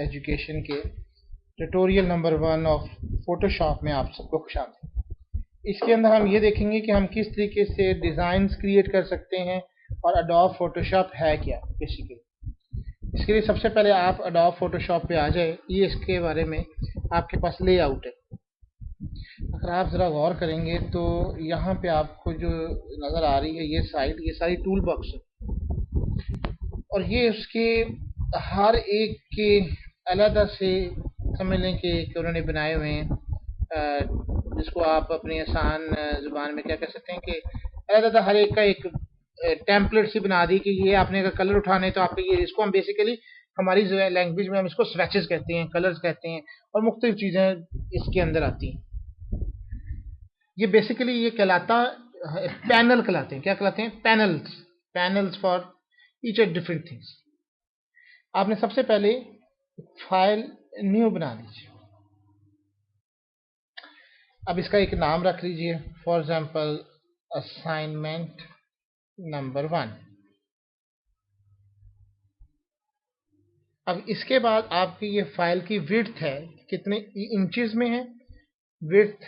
Education के tutorial number 1 of Photoshop में आप सबको खुशामदीद। इसके अंदर हम ये देखेंगे कि हम किस तरीके से डिज़ाइंस क्रिएट कर सकते हैं और एडोब फोटोशॉप है क्या बेसिकली। इसके लिए सबसे पहले आप एडोब फोटोशॉप पे आ जाए। ये इसके बारे में आपके पास लेआउट है। अगर आप ज़रा गौर करेंगे तो यहाँ पे आपको जो नज़र आ रही है ये साइड, ये सारी टूल बॉक्स है और ये उसके हर एक के अलग से समझ लें कि उन्होंने बनाए हुए हैं, जिसको आप अपनी आसान ज़ुबान में क्या कह सकते हैं कि अलग हर एक का एक टेम्पलेट सी बना दी कि ये आपने अगर कलर उठाने तो आपके ये, इसको हम बेसिकली हमारी जो है लैंग्वेज में हम इसको स्वेचेस कहते हैं, कलर्स कहते हैं और मुख्तलिफ चीज़ें इसके अंदर आती हैं। ये बेसिकली ये कहलाता पैनल कहलाते हैं। क्या कहलाते हैं? Panels. Panels for each and different things. आपने सबसे पहले फाइल न्यू बना लीजिए। अब इसका एक नाम रख लीजिए, फॉर एग्जाम्पल असाइनमेंट नंबर 1। अब इसके बाद आपकी ये फाइल की विड्थ है, कितने इंचेस में है विड्थ।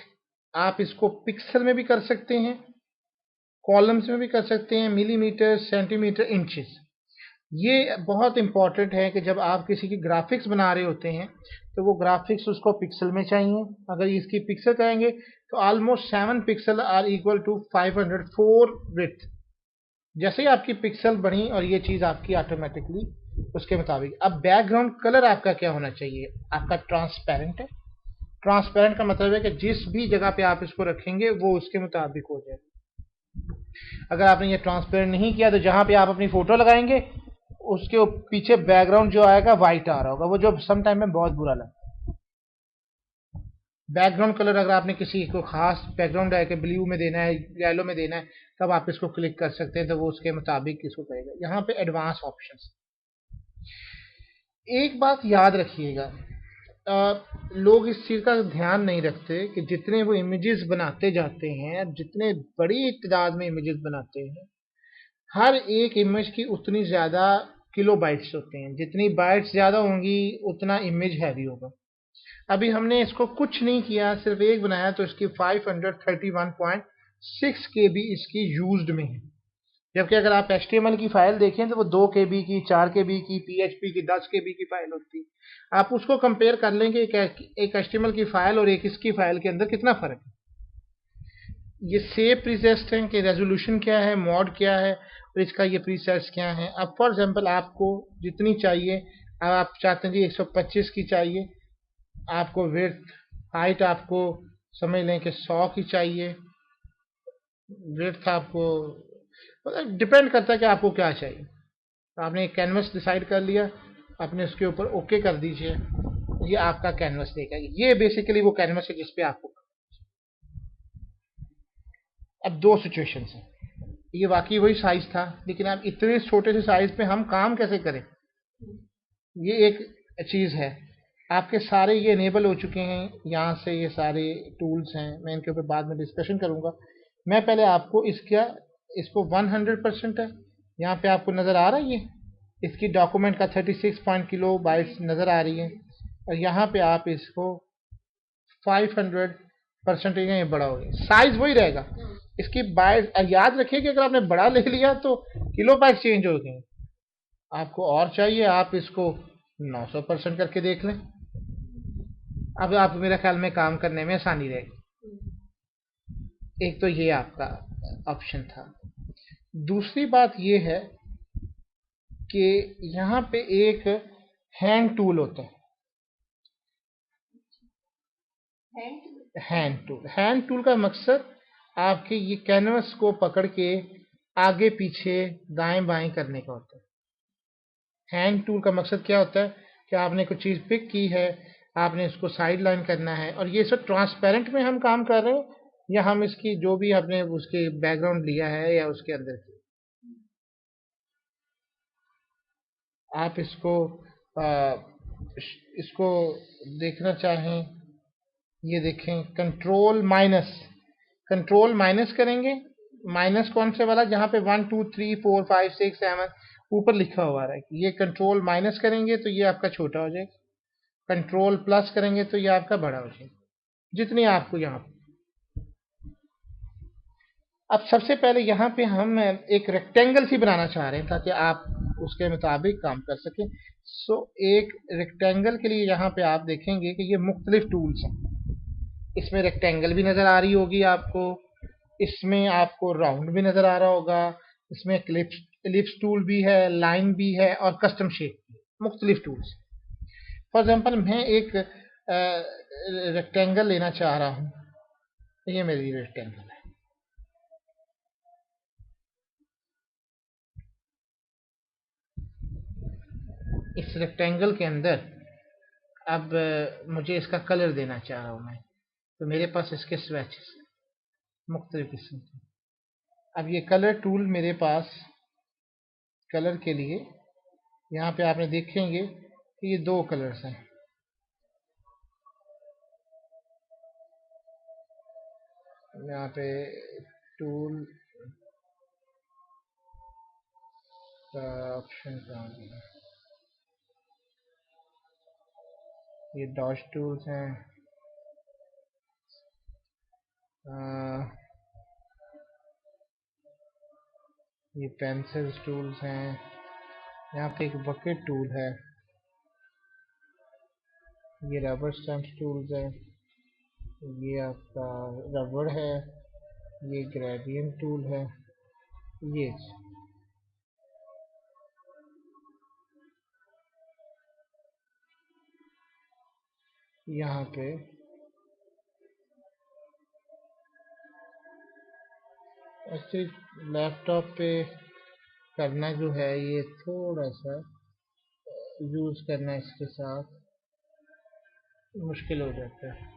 आप इसको पिक्सल में भी कर सकते हैं, कॉलम्स में भी कर सकते हैं, मिलीमीटर, सेंटीमीटर, इंचेस। ये बहुत इंपॉर्टेंट है कि जब आप किसी की ग्राफिक्स बना रहे होते हैं तो वो ग्राफिक्स उसको पिक्सल में चाहिए। अगर इसकी पिक्सल कहेंगे तो almost 7 pixel are equal to 504 width. जैसे ही आपकी पिक्सल बढ़ी और ये चीज़ आपकी ऑटोमेटिकली उसके मुताबिक। अब बैकग्राउंड कलर आपका क्या होना चाहिए? आपका ट्रांसपेरेंट है। ट्रांसपेरेंट का मतलब है कि जिस भी जगह पे आप इसको रखेंगे वो उसके मुताबिक हो जाए। अगर आपने ये ट्रांसपेरेंट नहीं किया तो जहां पे आप अपनी फोटो लगाएंगे उसके पीछे बैकग्राउंड जो आएगा वाइट आ रहा होगा, वो जो सम टाइम में बहुत बुरा लगता है। बैकग्राउंड कलर अगर आपने किसी को खास बैकग्राउंड है कि ब्लू में देना है, येलो में देना है, तब आप इसको क्लिक कर सकते हैं तो वो उसके मुताबिक इसको करेगा। यहाँ पे एडवांस ऑप्शंस। एक बात याद रखिएगा, लोग इस चीज़ का ध्यान नहीं रखते कि जितने वो इमेजेस बनाते जाते हैं, जितने बड़ी तादाद में इमेजेस बनाते हैं, हर एक इमेज की उतनी ज़्यादा किलो बाइट्स होते हैं। जितनी बाइट्स ज़्यादा होंगी उतना इमेज हैवी होगा। अभी हमने इसको कुछ नहीं किया, सिर्फ एक बनाया तो इसकी 531.6 KB इसकी यूज्ड में है। जबकि अगर आप HTML की फाइल देखें तो वो 2 KB की, 4 KB की, PHP की 10 KB की फाइल होती है। आप उसको कंपेयर कर लेंगे एक HTML की फाइल और एक इसकी फाइल के अंदर कितना फ़र्क है। ये सेव प्रीसेट्स हैं कि रेजोल्यूशन क्या है, मॉड क्या है और इसका ये प्रीसेट्स क्या है। अब फॉर एग्जांपल आपको जितनी चाहिए, अब आप चाहते हैं जी 125 की चाहिए, आपको विड्थ हाइट आपको समझ लें कि 100 की चाहिए, विड्थ आपको डिपेंड करता है कि आपको क्या चाहिए। आपने एक कैनवस डिसाइड कर लिया, आपने उसके ऊपर ओके कर दीजिए, ये आपका कैनवस देगा। ये बेसिकली वो कैनवस है जिसपे आपको। अब दो सिचुएशंस हैं। ये वाकई वही साइज था, लेकिन अब इतने छोटे से साइज पे हम काम कैसे करें, ये एक चीज़ है। आपके सारे ये इनेबल हो चुके हैं, यहाँ से ये सारे टूल्स हैं, मैं इनके ऊपर बाद में डिस्कशन करूँगा। मैं पहले आपको इसको 100% है, यहाँ पे आपको नज़र आ रहा है, ये इसकी डॉक्यूमेंट का 36 किलो बाइट्स नज़र आ रही है और यहाँ पे आप इसको 500% ये बड़ा हो गया, साइज वही रहेगा। इसकी बाइट याद रखिए कि अगर आपने बड़ा ले लिया तो किलो बाइट चेंज हो गए। आपको और चाहिए, आप इसको 900% करके देख लें। अब आप मेरा ख्याल में काम करने में आसानी रहेगी। एक तो ये आपका ऑप्शन था। दूसरी बात ये है कि यहाँ पे एक हैंड टूल होता है। हैंड टूल का मकसद आपके ये कैनवस को पकड़ के आगे पीछे दाएं बाएं करने का होता है। हैंड टूल का मकसद क्या होता है कि आपने कुछ चीज़ पिक की है, आपने इसको साइड लाइन करना है और ये सब ट्रांसपेरेंट में हम काम कर रहे हैं या हम इसकी जो भी आपने उसके बैकग्राउंड लिया है या उसके अंदर की, आप इसको देखना चाहें, ये देखें कंट्रोल माइनस करेंगे। माइनस कौन से वाला? जहाँ पे 1 2 3 4 5 6 7 ऊपर लिखा हुआ है, ये कंट्रोल माइनस करेंगे तो ये आपका छोटा हो जाएगा। कंट्रोल प्लस करेंगे तो ये आपका बड़ा हो जाएगा जितनी आपको यहाँ। अब सबसे पहले यहाँ पे हम एक रेक्टेंगल सी बनाना चाह रहे हैं ताकि आप उसके मुताबिक काम कर सकें। सो एक रेक्टेंगल के लिए यहाँ पे आप देखेंगे कि ये मुख्तलिफ टूल्स हैं। इसमें रेक्टेंगल भी नज़र आ रही होगी आपको, इसमें आपको राउंड भी नज़र आ रहा होगा, इसमें एलिप्स टूल भी है, लाइन भी है और कस्टम शेप भी, मुख्तलिफ टूल्स। फॉर एग्जांपल मैं एक रेक्टेंगल लेना चाह रहा हूँ, ये मेरी रेक्टेंगल है। इस रेक्टेंगल के अंदर अब मुझे इसका कलर देना चाह रहा हूँ मैं, तो मेरे पास इसके स्वेचेस मुख्तलिफ किस्म के। अब ये कलर टूल मेरे पास कलर के लिए यहाँ पे आपने देखेंगे कि ये दो कलर्स हैं। यहाँ पे टूल का ऑप्शन कहाँ है, ये डॉज टूल्स हैं, ये पेंसिल टूल्स हैं, यहाँ पे एक बकेट टूल है, ये रबर स्टैम्प टूल्स है, ये आपका रबड़ है, ये ग्रेडियंट टूल है, ये यहाँ पे ऐसे लैपटॉप पे करना जो है ये थोड़ा सा यूज करना इसके साथ मुश्किल हो जाता है।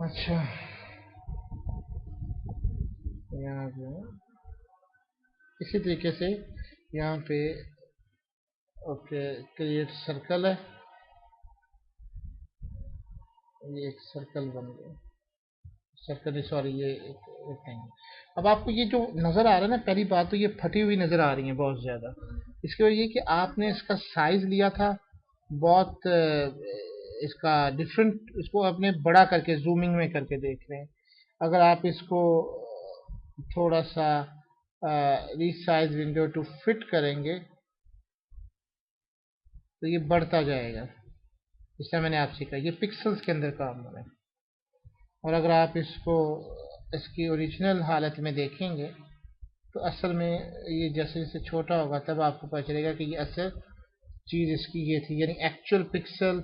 अच्छा, यहाँ पे इसी तरीके से यहाँ पे ओके क्रिएट सर्कल है, ये एक सर्कल बन गया, सर्कल सॉरी ये एक रेक्टेंगल। अब आपको ये जो नज़र आ रहा है ना, पहली बात तो ये फटी हुई नज़र आ रही है बहुत ज़्यादा। इसकी वजह ये कि आपने इसका साइज़ लिया था बहुत इसका डिफरेंट, इसको आपने बड़ा करके जूमिंग में करके देख रहे हैं। अगर आप इसको थोड़ा सा रीसाइज विंडो टू फिट करेंगे तो ये बढ़ता जाएगा। जैसा मैंने आपसे कहा ये पिक्सल्स के अंदर काम हो रहा है। और अगर आप इसको इसकी ओरिजिनल हालत में देखेंगे तो असल में ये जैसे जैसे छोटा होगा तब आपको पता चलेगा कि ये असल चीज़ इसकी ये थी, यानी एक्चुअल पिक्सल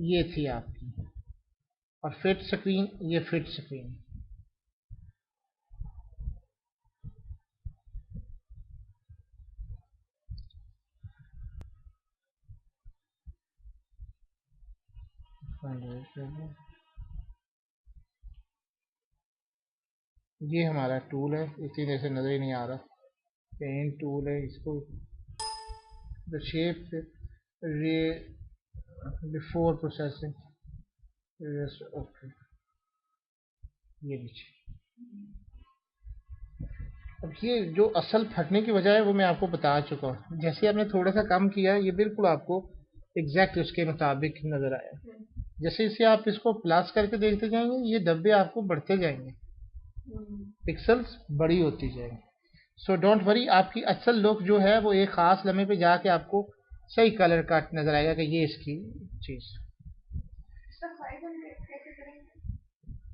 ये थी आपकी, और फिट स्क्रीन ये फिट स्क्रीन। ये हमारा टूल है, इसी तरह से नज़र ही नहीं आ रहा, पेन टूल है, इसको द शेप रे बिफोर प्रोसेसिंग ओके, ये नीचे। अब ये जो असल फटने की वजह है वो मैं आपको बता चुका हूँ। जैसे आपने थोड़ा सा कम किया ये बिल्कुल आपको एग्जैक्ट उसके मुताबिक नज़र आया। जैसे इसे आप इसको प्लस करके देखते जाएंगे ये धब्बे आपको बढ़ते जाएंगे, पिक्सल्स बड़ी होती जाएंगी। सो डोंट वरी, आपकी असल लुक जो है वो एक ख़ास लम्हे पे जाके आपको सही कलर का नज़र आएगा कि ये इसकी चीज़।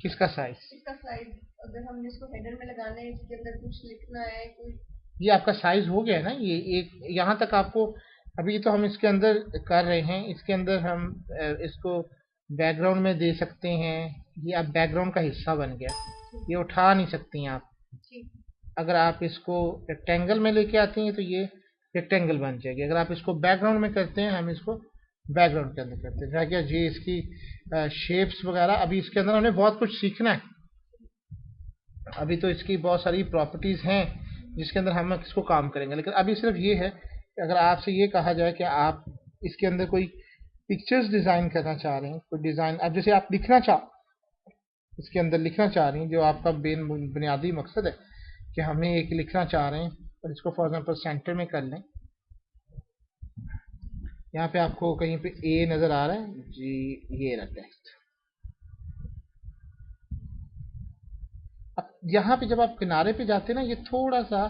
किसका साइज? इसका साइज अगर हमने इसको हेडर में लगाना है, इसके अंदर कुछ लिखना है कोई, ये आपका साइज हो गया है ना। ये एक यहाँ तक आपको अभी तो हम इसके अंदर कर रहे हैं, इसके अंदर हम इसको बैकग्राउंड में दे सकते हैं। ये अब बैकग्राउंड का हिस्सा बन गया, ये उठा नहीं सकती हैं आप। अगर आप इसको रेक्टेंगल में लेके आती हैं तो ये रेक्टेंगल बन जाएगी। अगर आप इसको बैकग्राउंड में करते हैं, हम इसको बैकग्राउंड के अंदर करते हैं। क्या जी इसकी शेप्स वगैरह, अभी इसके अंदर हमने बहुत कुछ सीखना है। अभी तो इसकी बहुत सारी प्रॉपर्टीज़ हैं जिसके अंदर हम इसको काम करेंगे, लेकिन अभी सिर्फ ये है कि अगर आपसे ये कहा जाए कि आप इसके अंदर कोई पिक्चर्स डिज़ाइन करना चाह रहे हैं, कोई डिज़ाइन, अब जैसे आप लिखना इसके अंदर लिखना चाह रही हैं, जो आपका बुनियादी मकसद है कि हमें एक लिखना चाह रहे हैं, और इसको फॉर एग्जांपल सेंटर में कर लें। यहाँ पे आपको कहीं पे ए नज़र आ रहा है जी, ये रहा टेक्स्ट। अब यहाँ पे जब आप किनारे पे जाते हैं ना, ये थोड़ा सा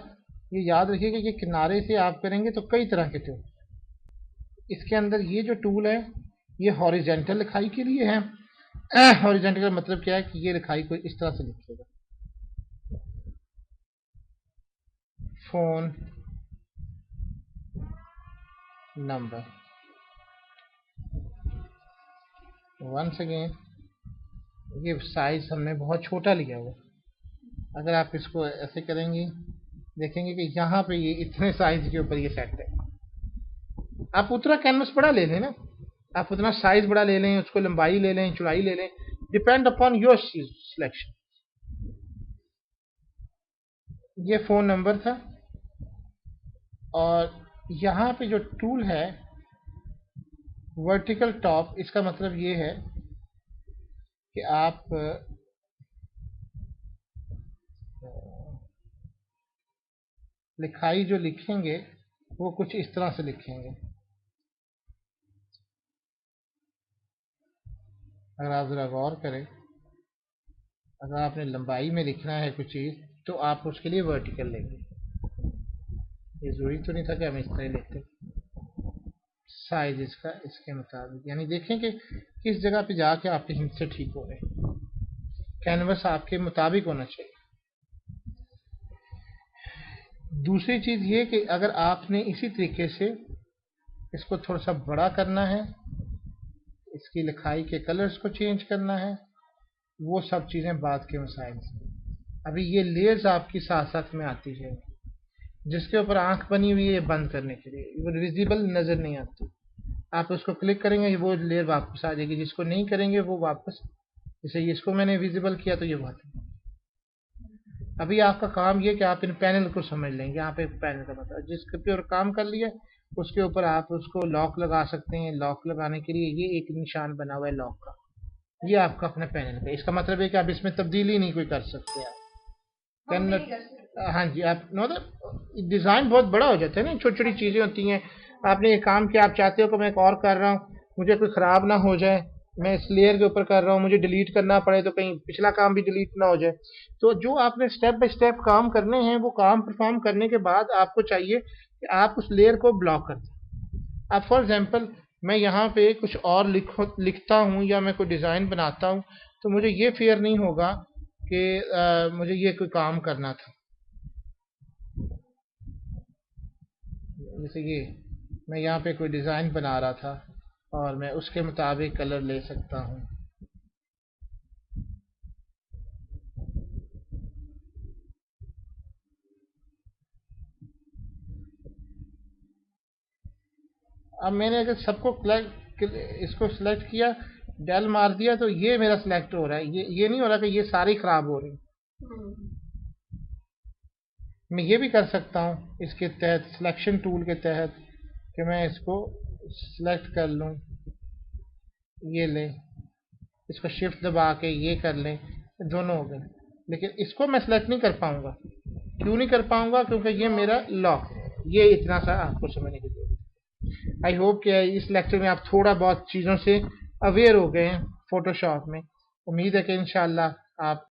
ये याद रखिएगा, ये किनारे से आप करेंगे तो कई तरह के टूल इसके अंदर। ये जो टूल है ये हॉरिजेंटल लिखाई के लिए है। हॉरिजेंटल का मतलब क्या है कि ये लिखाई कोई इस तरह से लिखेगा, फोन नंबर। वंस अगेन ये साइज हमने बहुत छोटा लिया हुआ, अगर आप इसको ऐसे करेंगे देखेंगे कि यहाँ पे ये इतने साइज के ऊपर ये सेट है। आप उतना कैनवस बड़ा ले लें ना, आप उतना साइज बड़ा ले लें, उसको लंबाई ले लें, चौड़ाई ले लें, डिपेंड अपॉन योर सिलेक्शन। ये फोन नंबर था, और यहाँ पे जो टूल है वर्टिकल टॉप, इसका मतलब ये है कि आप लिखाई जो लिखेंगे वो कुछ इस तरह से लिखेंगे। अगर आप ज़रा गौर करें, अगर आपने लंबाई में लिखना है कुछ चीज़ तो आप उसके लिए वर्टिकल लेंगे। ये ज़रूरी तो नहीं था कि हम इस तरह लेते। साइज इसका इसके मुताबिक, यानी देखें कि किस जगह पे जाके आपके हिंसे ठीक हो रहे। कैनवस आपके मुताबिक होना चाहिए। दूसरी चीज़ ये कि अगर आपने इसी तरीके से इसको थोड़ा सा बड़ा करना है, इसकी लिखाई के कलर्स को चेंज करना है, वो सब चीज़ें बाद के मसाइल से। अभी ये लेयर्स आपकी साथ साथ में आती है, जिसके ऊपर आंख बनी हुई है बंद करने के लिए, वो विजिबल नज़र नहीं आती। आप उसको क्लिक करेंगे वो लेयर वापस आ जाएगी, जिसको नहीं करेंगे वो वापस, जैसे इसको मैंने विजिबल किया तो ये बात है। अभी आपका काम ये कि आप इन पैनल को समझ लेंगे। यहाँ पे पैनल का मतलब जिसके ऊपर काम कर लिया उसके ऊपर आप उसको लॉक लगा सकते हैं। लॉक लगाने के लिए ये एक निशान बना हुआ है लॉक का, ये आपका अपना पैनल का। इसका मतलब है कि आप इसमें तब्दीली नहीं कोई कर सकते। आप हाँ जी, आप डिज़ाइन बहुत बड़ा हो जाता है ना, छोटी छोटी चीज़ें होती हैं। आपने एक काम किया, आप चाहते हो कि मैं एक और कर रहा हूँ, मुझे कोई ख़राब ना हो जाए, मैं इस लेयर के ऊपर कर रहा हूँ, मुझे डिलीट करना पड़े तो कहीं पिछला काम भी डिलीट ना हो जाए। तो जो आपने स्टेप बाय स्टेप काम करने हैं, वो काम परफॉर्म करने के बाद आपको चाहिए कि आप उस लेयर को ब्लॉक कर दें। अब फॉर एग्जांपल मैं यहाँ पे कुछ और लिखता हूँ या मैं कोई डिज़ाइन बनाता हूँ, तो मुझे ये फेयर नहीं होगा कि मुझे ये कोई काम करना था। जैसे ये मैं यहाँ पे कोई डिज़ाइन बना रहा था और मैं उसके मुताबिक कलर ले सकता हूँ। अब मैंने अगर सबको इसको सिलेक्ट किया, डेल मार दिया, तो ये मेरा सिलेक्ट हो रहा है। ये नहीं हो रहा कि ये सारी खराब हो रही। मैं ये भी कर सकता हूँ इसके तहत, सिलेक्शन टूल के तहत, कि मैं इसको सिलेक्ट कर लूँ, ये ले, इसको शिफ्ट दबा के ये कर लें, दोनों हो गए। लेकिन इसको मैं सिलेक्ट नहीं कर पाऊंगा। क्यों नहीं कर पाऊंगा? क्योंकि ये मेरा लॉक है। ये इतना सा आपको समझने की जरूरत है। आई होप कि इस लेक्चर में आप थोड़ा बहुत चीज़ों से अवेयर हो गए हैं फोटोशॉप में। उम्मीद है कि इंशाल्लाह आप